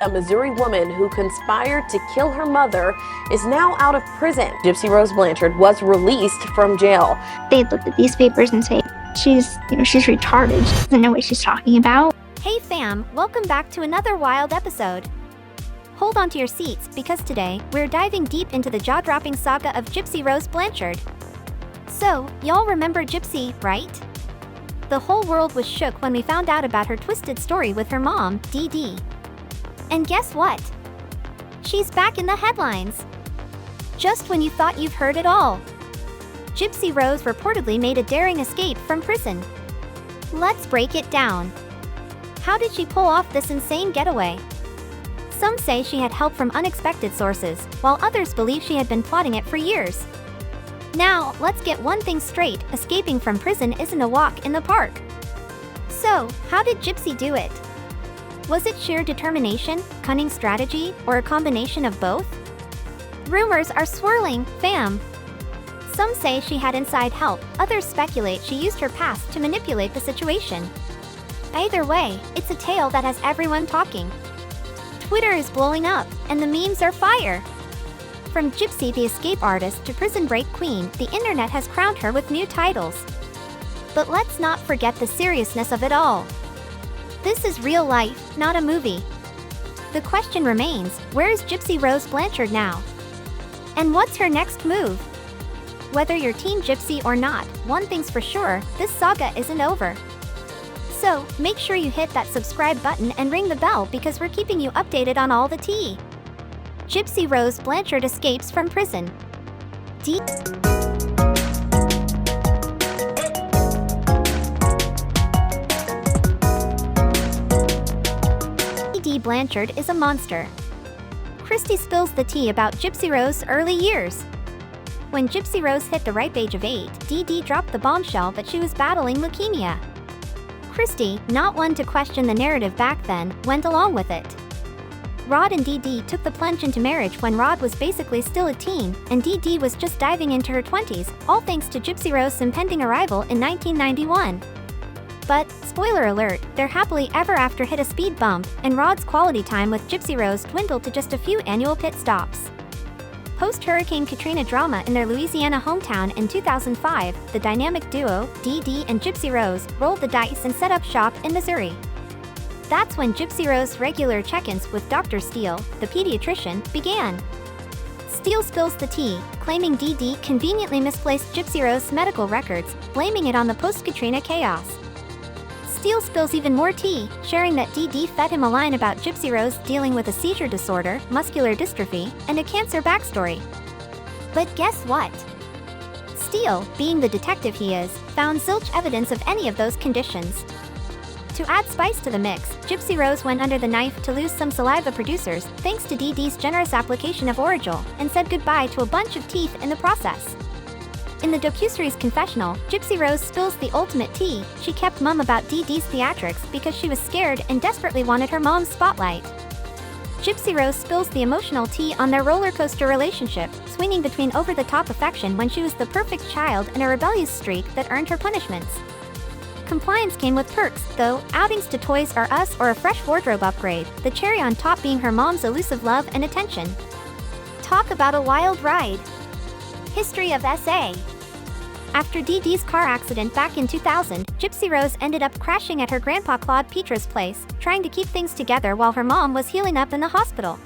A Missouri woman who conspired to kill her mother is now out of prison. Gypsy Rose Blanchard was released from jail. They looked at these papers and say, she's retarded. She doesn't know what she's talking about. Hey fam, welcome back to another wild episode. Hold on to your seats because today we're diving deep into the jaw-dropping saga of Gypsy Rose Blanchard. So, y'all remember Gypsy, right? The whole world was shook when we found out about her twisted story with her mom, Dee Dee. And guess what? She's back in the headlines. Just when you thought you've heard it all. Gypsy Rose reportedly made a daring escape from prison. Let's break it down. How did she pull off this insane getaway? Some say she had help from unexpected sources, while others believe she had been plotting it for years. Now, let's get one thing straight, escaping from prison isn't a walk in the park. So, how did Gypsy do it? Was it sheer determination, cunning strategy, or a combination of both? Rumors are swirling, fam. Some say she had inside help, others speculate she used her past to manipulate the situation. Either way, it's a tale that has everyone talking. Twitter is blowing up, and the memes are fire. From Gypsy the escape artist to prison break queen, the internet has crowned her with new titles. But let's not forget the seriousness of it all. This is real life, not a movie. The question remains, where is Gypsy Rose Blanchard now? And what's her next move? Whether you're Team Gypsy or not, one thing's for sure, this saga isn't over. So, make sure you hit that subscribe button and ring the bell because we're keeping you updated on all the tea. Gypsy Rose Blanchard escapes from prison. Dee Dee Blanchard is a monster. Christy spills the tea about Gypsy Rose's early years. When Gypsy Rose hit the ripe age of 8, Dee Dee dropped the bombshell that she was battling leukemia. Christy, not one to question the narrative back then, went along with it. Rod and Dee Dee took the plunge into marriage when Rod was basically still a teen, and Dee Dee was just diving into her 20s, all thanks to Gypsy Rose's impending arrival in 1991. But, spoiler alert, their happily ever after hit a speed bump, and Rod's quality time with Gypsy Rose dwindled to just a few annual pit stops. Post-Hurricane Katrina drama in their Louisiana hometown in 2005, the dynamic duo, Dee Dee and Gypsy Rose, rolled the dice and set up shop in Missouri. That's when Gypsy Rose's regular check-ins with Dr. Steele, the pediatrician, began. Steele spills the tea, claiming Dee Dee conveniently misplaced Gypsy Rose's medical records, blaming it on the post-Katrina chaos. Steele spills even more tea, sharing that Dee Dee fed him a line about Gypsy Rose dealing with a seizure disorder, muscular dystrophy, and a cancer backstory. But guess what? Steele, being the detective he is, found zilch evidence of any of those conditions. To add spice to the mix, Gypsy Rose went under the knife to lose some saliva producers thanks to Dee Dee's generous application of Orajol, and said goodbye to a bunch of teeth in the process. In the docuseries confessional, Gypsy Rose spills the ultimate tea. She kept mum about Dee Dee's theatrics because she was scared and desperately wanted her mom's spotlight. Gypsy Rose spills the emotional tea on their rollercoaster relationship, swinging between over-the-top affection when she was the perfect child and a rebellious streak that earned her punishments. Compliance came with perks, though, outings to Toys R Us or a fresh wardrobe upgrade, the cherry on top being her mom's elusive love and attention. Talk about a wild ride. History of SA. After Dee Dee's car accident back in 2000, Gypsy Rose ended up crashing at her grandpa Claude Petra's place, trying to keep things together while her mom was healing up in the hospital.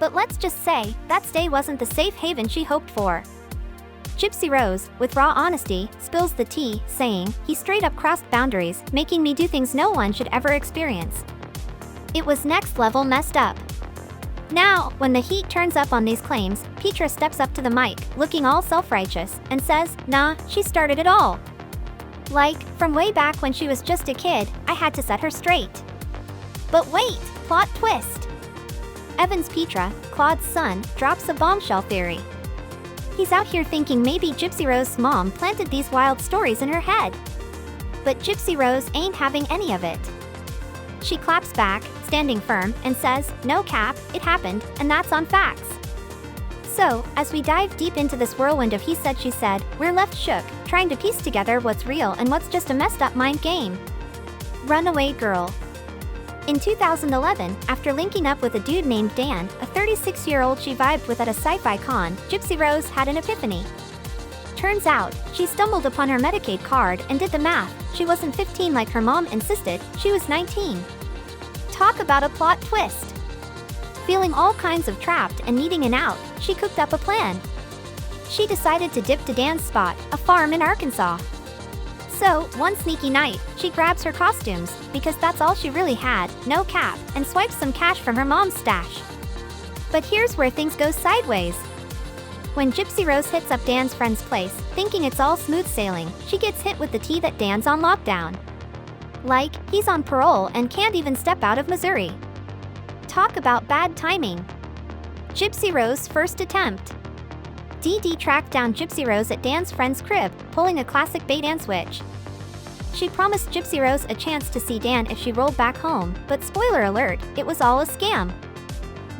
But let's just say, that stay wasn't the safe haven she hoped for. Gypsy Rose, with raw honesty, spills the tea, saying, "He straight up crossed boundaries, making me do things no one should ever experience. It was next level messed up." Now, when the heat turns up on these claims, Petra steps up to the mic, looking all self-righteous, and says, "Nah, she started it all. Like, from way back when she was just a kid, I had to set her straight." But wait, plot twist. Evans Petra, Claude's son, drops a bombshell theory. He's out here thinking maybe Gypsy Rose's mom planted these wild stories in her head. But Gypsy Rose ain't having any of it. She claps back, standing firm, and says, "No cap, it happened, and that's on facts." So, as we dive deep into this whirlwind of he said she said, we're left shook, trying to piece together what's real and what's just a messed up mind game. Runaway Girl. In 2011, after linking up with a dude named Dan, a 36-year-old she vibed with at a sci-fi con, Gypsy Rose had an epiphany. Turns out, she stumbled upon her Medicaid card and did the math. She wasn't 15 like her mom insisted, she was 19. Talk about a plot twist. Feeling all kinds of trapped and needing an out, she cooked up a plan. She decided to dip to Dan's spot, a farm in Arkansas. So, one sneaky night, she grabs her costumes, because that's all she really had, no cap, and swipes some cash from her mom's stash. But here's where things go sideways. When Gypsy Rose hits up Dan's friend's place, thinking it's all smooth sailing, she gets hit with the tea that Dan's on lockdown. Like, he's on parole and can't even step out of Missouri. Talk about bad timing. Gypsy Rose's first attempt. Dee tracked down Gypsy Rose at Dan's friend's crib, pulling a classic bait and switch. She promised Gypsy Rose a chance to see Dan if she rolled back home, but spoiler alert, it was all a scam.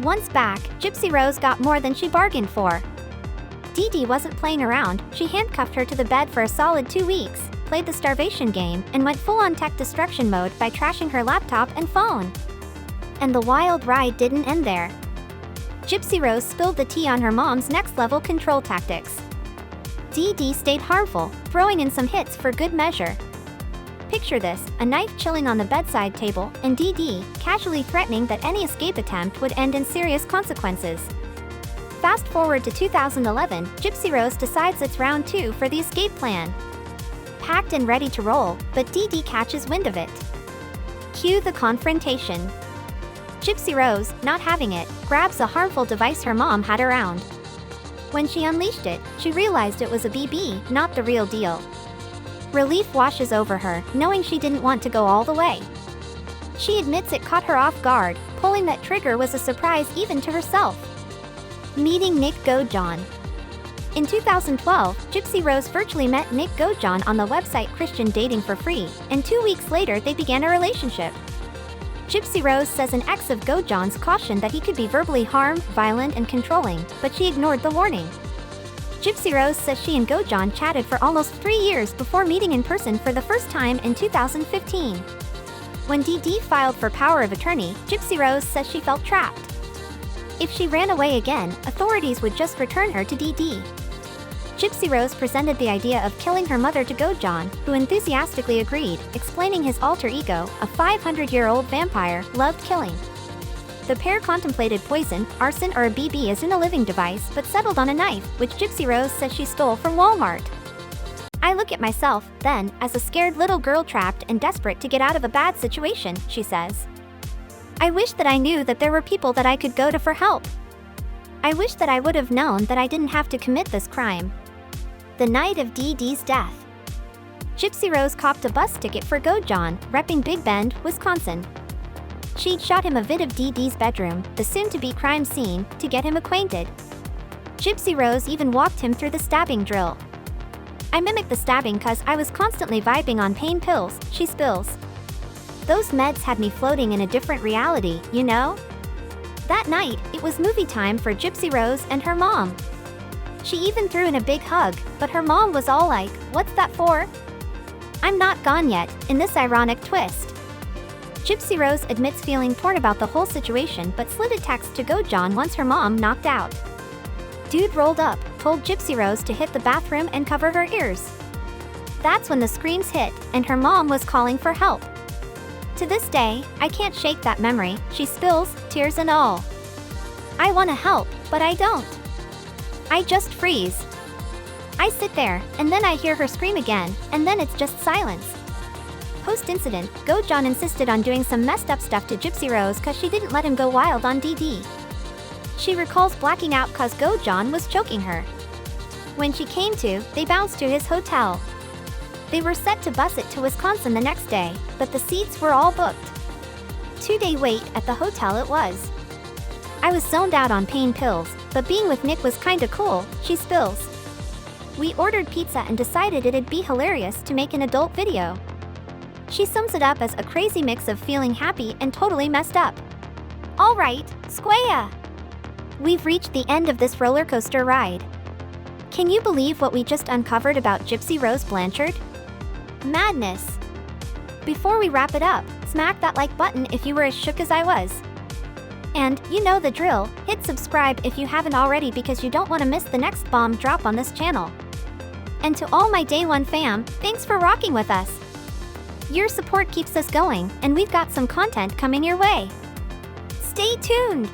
Once back, Gypsy Rose got more than she bargained for. Dee wasn't playing around, she handcuffed her to the bed for a solid 2 weeks, played the starvation game, and went full-on tech destruction mode by trashing her laptop and phone. And the wild ride didn't end there. Gypsy Rose spilled the tea on her mom's next-level control tactics. Dee stayed harmful, throwing in some hits for good measure. Picture this, a knife chilling on the bedside table, and Dee casually threatening that any escape attempt would end in serious consequences. Fast forward to 2011, Gypsy Rose decides it's round 2 for the escape plan. Packed and ready to roll, but Dee catches wind of it. Cue the confrontation. Gypsy Rose, not having it, grabs a harmful device her mom had around. When she unleashed it, she realized it was a BB, not the real deal. Relief washes over her, knowing she didn't want to go all the way. She admits it caught her off guard, pulling that trigger was a surprise even to herself. Meeting Nick Gojon. In 2012, Gypsy Rose virtually met Nick Gojon on the website Christian Dating for Free, and 2 weeks later they began a relationship. Gypsy Rose says an ex of Gojon's cautioned that he could be verbally harmed, violent, and controlling, but she ignored the warning. Gypsy Rose says she and Gojon chatted for almost 3 years before meeting in person for the first time in 2015. When Dee filed for power of attorney, Gypsy Rose says she felt trapped. If she ran away again, authorities would just return her to Dee. Gypsy Rose presented the idea of killing her mother to Gojon, who enthusiastically agreed, explaining his alter ego, a 500-year-old vampire, loved killing. The pair contemplated poison, arson, or a BB as in a living device, but settled on a knife, which Gypsy Rose says she stole from Walmart. I look at myself, then, as a scared little girl trapped and desperate to get out of a bad situation, she says. I wish that I knew that there were people that I could go to for help. I wish that I would have known that I didn't have to commit this crime. The night of Dee's death. Gypsy Rose copped a bus ticket for Gojon, repping Big Bend, Wisconsin. She'd shot him a vid of Dee's bedroom, the soon-to-be crime scene, to get him acquainted. Gypsy Rose even walked him through the stabbing drill. I mimicked the stabbing cause I was constantly vibing on pain pills, she spills. Those meds had me floating in a different reality, you know? That night, it was movie time for Gypsy Rose and her mom. She even threw in a big hug, but her mom was all like, "What's that for?" I'm not gone yet, in this ironic twist. Gypsy Rose admits feeling torn about the whole situation but slid a text to Gojon once her mom knocked out. Dude rolled up, told Gypsy Rose to hit the bathroom and cover her ears. That's when the screams hit, and her mom was calling for help. To this day, I can't shake that memory, she spills, tears and all. I want to help, but I don't. I just freeze. I sit there, and then I hear her scream again, and then it's just silence. Post-incident, Gojon insisted on doing some messed up stuff to Gypsy Rose cause she didn't let him go wild on Dee. She recalls blacking out cause Gojon was choking her. When she came to, they bounced to his hotel. They were set to bus it to Wisconsin the next day, but the seats were all booked. 2-day wait at the hotel it was. I was zoned out on pain pills, but being with Nick was kinda cool, she spills. We ordered pizza and decided it'd be hilarious to make an adult video. She sums it up as a crazy mix of feeling happy and totally messed up. Alright, Squaya! We've reached the end of this roller coaster ride. Can you believe what we just uncovered about Gypsy Rose Blanchard? Madness! Before we wrap it up, smack that like button if you were as shook as I was. And, you know the drill, hit subscribe if you haven't already because you don't want to miss the next bomb drop on this channel. And to all my Day 1 fam, thanks for rocking with us. Your support keeps us going, and we've got some content coming your way. Stay tuned!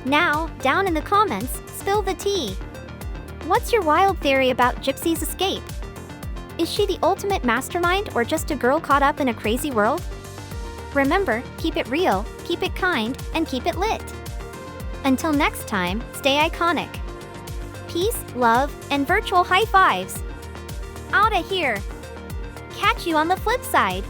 Now, down in the comments, spill the tea. What's your wild theory about Gypsy's escape? Is she the ultimate mastermind or just a girl caught up in a crazy world? Remember, keep it real, keep it kind, and keep it lit. Until next time, stay iconic. Peace, love, and virtual high fives. Outta here! Catch you on the flip side.